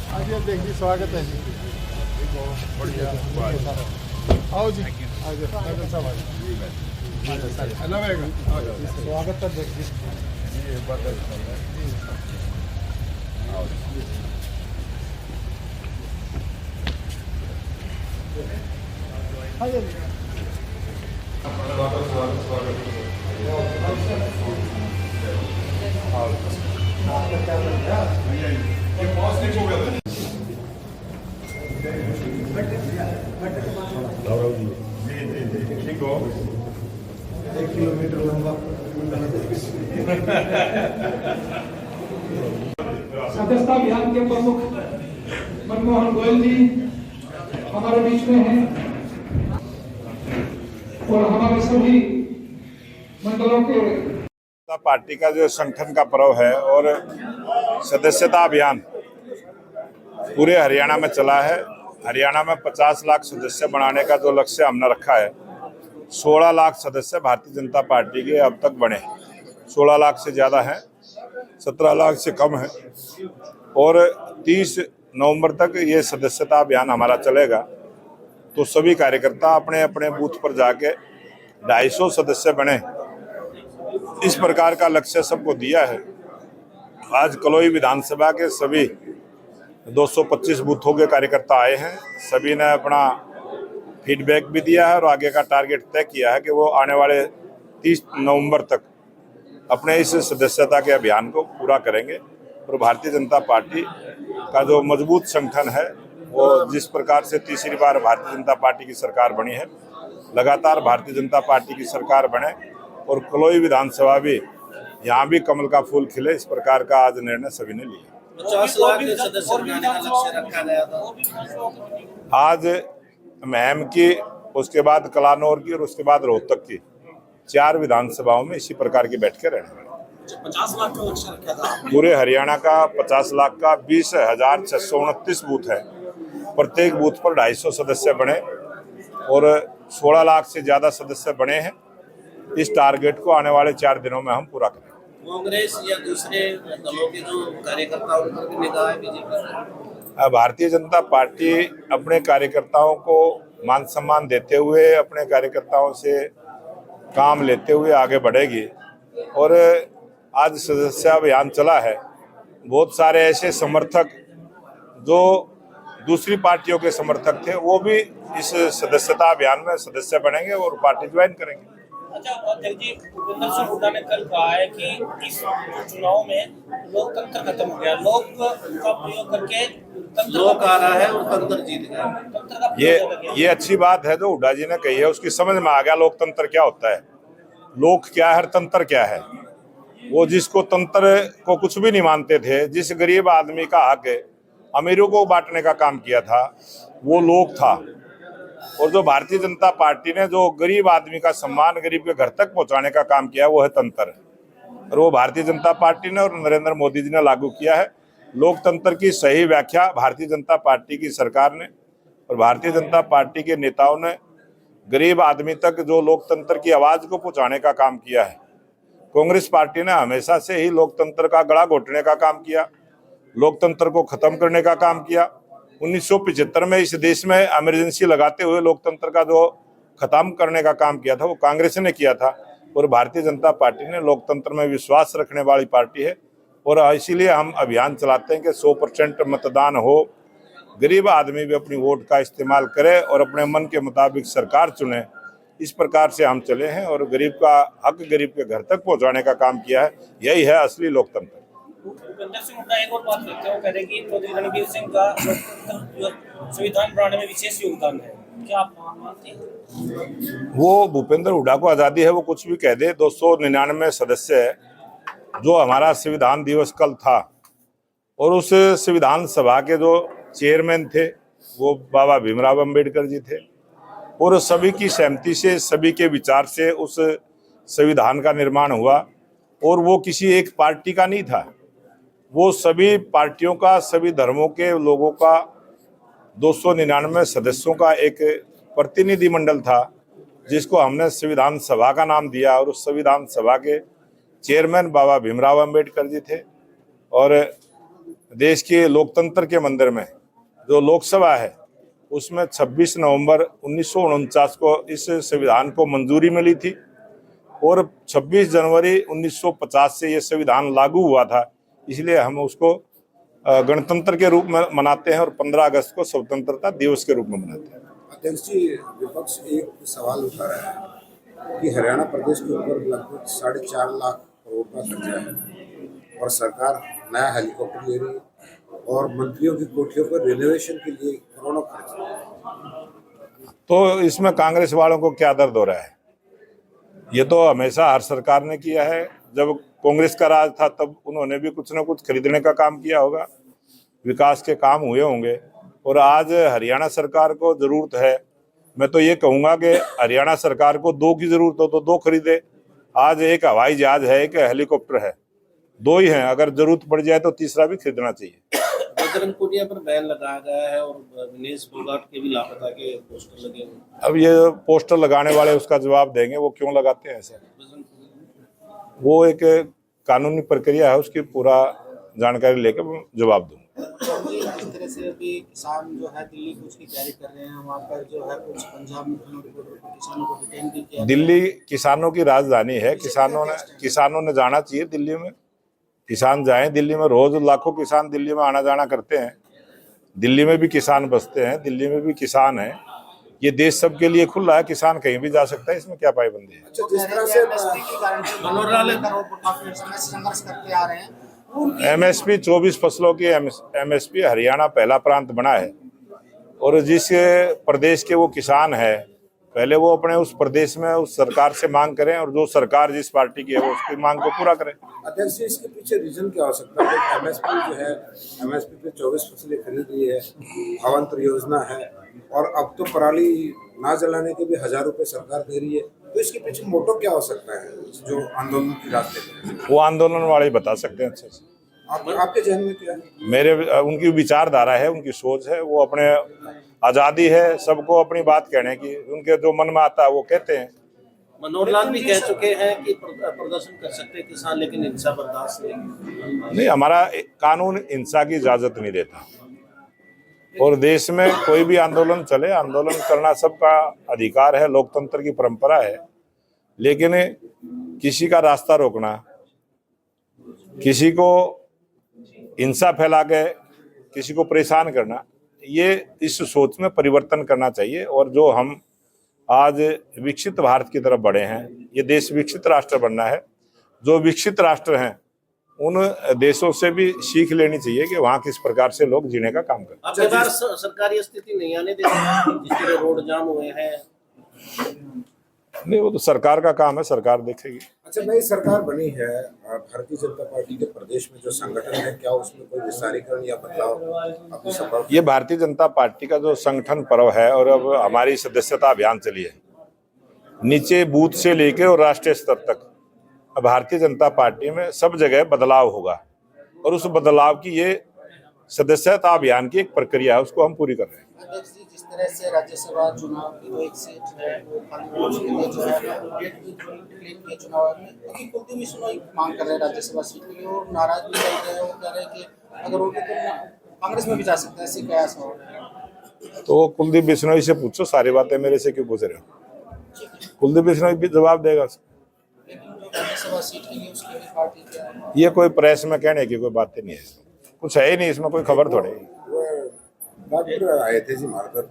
हाँ जी, देखिए स्वागत है जी। बढ़िया आओ जी, आ जाओ साहब, आ जाओ। हेलो स्वागत है, देखिए ठीक हो। 1 किलोमीटर लंबा सदस्यता अभियान के प्रमुख मनमोहन गोयल जी हमारे बीच में हैं और हमारे सभी मंडलों के पार्टी का जो संगठन का पर्व है और सदस्यता अभियान पूरे हरियाणा में चला है। हरियाणा में 50 लाख सदस्य बनाने का जो लक्ष्य हमने रखा है, 16 लाख सदस्य भारतीय जनता पार्टी के अब तक बने। 16 लाख से ज़्यादा हैं, 17 लाख से कम है। और 30 नवंबर तक ये सदस्यता अभियान हमारा चलेगा। तो सभी कार्यकर्ता अपने अपने बूथ पर जाके 250 सदस्य बने, इस प्रकार का लक्ष्य सबको दिया है। आज कलोई विधानसभा के सभी 225 बूथों के कार्यकर्ता आए हैं। सभी ने अपना फीडबैक भी दिया है और आगे का टारगेट तय किया है कि वो आने वाले 30 नवंबर तक अपने इस सदस्यता के अभियान को पूरा करेंगे। और भारतीय जनता पार्टी का जो मजबूत संगठन है, वो जिस प्रकार से तीसरी बार भारतीय जनता पार्टी की सरकार बनी है, लगातार भारतीय जनता पार्टी की सरकार बने और कलोई विधानसभा भी यहाँ भी कमल का फूल खिले, इस प्रकार का आज निर्णय सभी ने लिया। 50 लाख सदस्य बनाने का लक्ष्य रखा गया था। आज महम की, उसके बाद कलानौर की और उसके बाद रोहतक की 4 विधानसभाओं में इसी प्रकार की बैठकें रहने वाली। 50 लाख का लक्ष्य रखा था। पूरे हरियाणा का 50 लाख का 20,629 बूथ है। प्रत्येक बूथ पर 250 सदस्य बने और 16 लाख से ज्यादा सदस्य बने हैं। इस टारगेट को आने वाले 4 दिनों में हम पूरा करेंगे। कांग्रेस या दूसरे दलों के जो कार्यकर्ता उन पर निगाह है बीजेपी। भारतीय जनता पार्टी अपने कार्यकर्ताओं को मान सम्मान देते हुए, अपने कार्यकर्ताओं से काम लेते हुए आगे बढ़ेगी। और आज सदस्यता अभियान चला है, बहुत सारे ऐसे समर्थक जो दूसरी पार्टियों के समर्थक थे, वो भी इस सदस्यता अभियान में सदस्य बनेंगे और पार्टी ज्वाइन करेंगे। अच्छा अध्यक्ष जी, भूपेंद्र सिंह हुड्डा ने कल कहा है कि इस चुनाव में लोकतंत्र खत्म हो गया, लोक का प्रयोग करके लोक आ रहा है और तंत्र जीत गया। ये अच्छी बात है जो हुड्डा जी ने कही है, उसकी समझ में आ गया लोकतंत्र क्या होता है, लोक क्या है, तंत्र क्या है। वो जिसको तंत्र को कुछ भी नहीं मानते थे, जिस गरीब आदमी का हक अमीरों को बांटने का काम किया था, वो लोक था। और जो भारतीय जनता पार्टी ने जो गरीब आदमी का सम्मान गरीब के घर तक पहुंचाने का काम किया, वो है तंत्र। और वो भारतीय जनता पार्टी ने और नरेंद्र मोदी जी ने लागू किया है। लोकतंत्र की सही व्याख्या भारतीय जनता पार्टी की सरकार ने और भारतीय जनता पार्टी के नेताओं ने गरीब आदमी तक जो लोकतंत्र की आवाज को पहुंचाने का काम किया है। कांग्रेस पार्टी ने हमेशा से ही लोकतंत्र का गला घोटने का काम किया, लोकतंत्र को खत्म करने का काम किया। 1975 में इस देश में इमरजेंसी लगाते हुए लोकतंत्र का जो खत्म करने का काम किया था, वो कांग्रेस ने किया था। और भारतीय जनता पार्टी ने लोकतंत्र में विश्वास रखने वाली पार्टी है और इसीलिए हम अभियान चलाते हैं कि 100% मतदान हो, गरीब आदमी भी अपनी वोट का इस्तेमाल करे और अपने मन के मुताबिक सरकार चुने। इस प्रकार से हम चले हैं और गरीब का हक गरीब के घर तक पहुंचाने का काम किया है। यही है असली लोकतंत्र। भूपेंद्र सिंह हुड्डा एक और बात कहते हैं, वो कह रहे हैं कि चौधरी रणबीर सिंह का संविधान बनाने में विशेष योगदान है, क्या आप मानते हैं? वो भूपेंद्र हुड्डा को आज़ादी है, वो कुछ भी कह दे। 299 सदस्य है, जो हमारा संविधान दिवस कल था और उस संविधान सभा के जो चेयरमैन थे वो बाबा भीमराव अंबेडकर जी थे और सभी की सहमति से, सभी के विचार से उस संविधान का निर्माण हुआ। और वो किसी एक पार्टी का नहीं था, वो सभी पार्टियों का, सभी धर्मों के लोगों का 299 सदस्यों का एक प्रतिनिधि मंडल था, जिसको हमने संविधान सभा का नाम दिया। और उस संविधान सभा के चेयरमैन बाबा भीमराव अंबेडकर जी थे और देश के लोकतंत्र के मंदिर में जो लोकसभा है उसमें 26 नवंबर 1949 को इस संविधान को मंजूरी मिली थी और 26 जनवरी 1950 से ये संविधान लागू हुआ था। इसलिए हम उसको गणतंत्र के रूप में मनाते हैं और 15 अगस्त को स्वतंत्रता दिवस के रूप में मनाते हैं। अध्यक्ष जी, विपक्ष एक सवाल उठा रहा है कि हरियाणा प्रदेश के ऊपर लगभग 4.5 लाख करोड़ का खर्चा है और सरकार नया हेलीकॉप्टर ले रही है और मंत्रियों की कोठियों पर रिनोवेशन के लिए करोड़ों खर्च। तो इसमें कांग्रेस वालों को क्या दर्द हो रहा है? ये तो हमेशा हर सरकार ने किया है। जब कांग्रेस का राज था तब उन्होंने भी कुछ ना कुछ खरीदने का काम किया होगा, विकास के काम हुए होंगे। और आज हरियाणा सरकार को जरूरत है, मैं तो ये कहूँगा कि हरियाणा सरकार को 2 की जरूरत हो तो 2 खरीदे। आज एक हवाई जहाज है, एक हेलीकॉप्टर है, 2 ही हैं। अगर जरूरत पड़ जाए तो तीसरा भी खरीदना चाहिए। बजरंग पुनिया पर बैन लगाया गया है और विनेश फोगाट के भी लापता के पोस्टर लगे हुए। अब ये पोस्टर लगाने वाले उसका जवाब देंगे, वो क्यों लगाते हैं ऐसा। वो एक कानूनी प्रक्रिया है, उसकी पूरा जानकारी लेकर जवाब दूंगा। जिस तरह से अभी किसान जो है दिल्ली कुछ की तैयारी कर रहे हैं, वहाँ पर जो है कुछ पंजाब में किसानों को डिटेन भी किया। दिल्ली किसानों की राजधानी है, किसानों ने जाना चाहिए दिल्ली में। किसान जाएं दिल्ली में, रोज लाखों किसान दिल्ली में आना जाना करते हैं। दिल्ली में भी किसान बसते हैं, दिल्ली में भी किसान हैं। ये देश सबके लिए खुला है, किसान कहीं भी जा सकता है, इसमें क्या पाबंदी है। जिस तरह से संघर्ष करते आ रहे हैं, एमएसपी 24 फसलों की एमएसपी हरियाणा पहला प्रांत बना है और जिस प्रदेश के वो किसान है पहले वो अपने उस प्रदेश में उस सरकार से मांग करें और जो सरकार जिस पार्टी की है वो उसकी मांग को पूरा करें। अध्यक्ष जी, इसके पीछे रीजन क्या हो सकता है? एमएसपी जो है, एमएसपी पे 24 फसलें खरीद ली है, भावांतर योजना है और अब तो पराली ना जलाने के भी 1000 रुपए सरकार दे रही है। तो इसके पीछे मोटो क्या हो सकता है जो आंदोलन के रास्ते पे? वो आंदोलन वाले बता सकते हैं अच्छे से। आपके जहन में क्या है? मेरे उनकी विचारधारा है, उनकी सोच है, वो अपने आजादी है सबको अपनी बात कहने की, उनके जो मन में आता है वो कहते हैं। मनोहर लाल भी कह चुके हैं कि प्रदर्शन कर सकते हैं किसान, लेकिन हिंसा बर्दाश्त नहीं। हमारा कानून हिंसा की इजाजत नहीं देता और देश में कोई भी आंदोलन चले, आंदोलन करना सबका अधिकार है, लोकतंत्र की परंपरा है। लेकिन किसी का रास्ता रोकना, किसी को हिंसा फैला के किसी को परेशान करना, ये इस सोच में परिवर्तन करना चाहिए। और जो हम आज विकसित भारत की तरफ बढ़े हैं, ये देश विकसित राष्ट्र बनना है, जो विकसित राष्ट्र हैं उन देशों से भी सीख लेनी चाहिए कि वहाँ किस प्रकार से लोग जीने का काम करते हैं। अब बार सरकारी स्थिति नहीं आने देते, जिस तरह रोड जाम हुए हैं। नहीं, वो तो सरकार का काम है, सरकार देखेगी। अच्छा, नई सरकार बनी है भारतीय जनता पार्टी के प्रदेश में जो संगठन है, क्या उसमें कोई विस्तारीकरण या बदलाव अभी संभव? ये भारतीय जनता पार्टी का जो संगठन पर्व है और अब हमारी सदस्यता अभियान चली है, नीचे बूथ से लेकर और राष्ट्रीय स्तर तक अब भारतीय जनता पार्टी में सब जगह बदलाव होगा और उस बदलाव की ये सदस्यता अभियान की एक प्रक्रिया है, उसको हम पूरी कर रहे हैं। अध्यक्ष जी, जिस तरह से राज्यसभा चुनाव की जो एक सीट है वो खाली के लिए जो है डेट भी डिक्लेयर किया चुनाव में, क्योंकि कुलदीप बिश्नोई मांग कर रहे हैं राज्यसभा सीट के लिए और नाराज भी चल रहे हैं। वो कह रहे हैं कि अगर उनके तो कांग्रेस में भी जा सकता है, ऐसे कयास हो। तो कुलदीप बिश्नोई से पूछो, सारी बातें मेरे से क्यों पूछ रहे हो? कुलदीप बिश्नोई भी जवाब देगा। राज्यसभा सीट के लिए उसकी भी पार्टी क्या? ये कोई प्रेस में कहने की कोई बातें नहीं है, कुछ है ही नहीं इसमें, कोई खबर थोड़ी। डॉक्टर आए थे जी हमारे घर।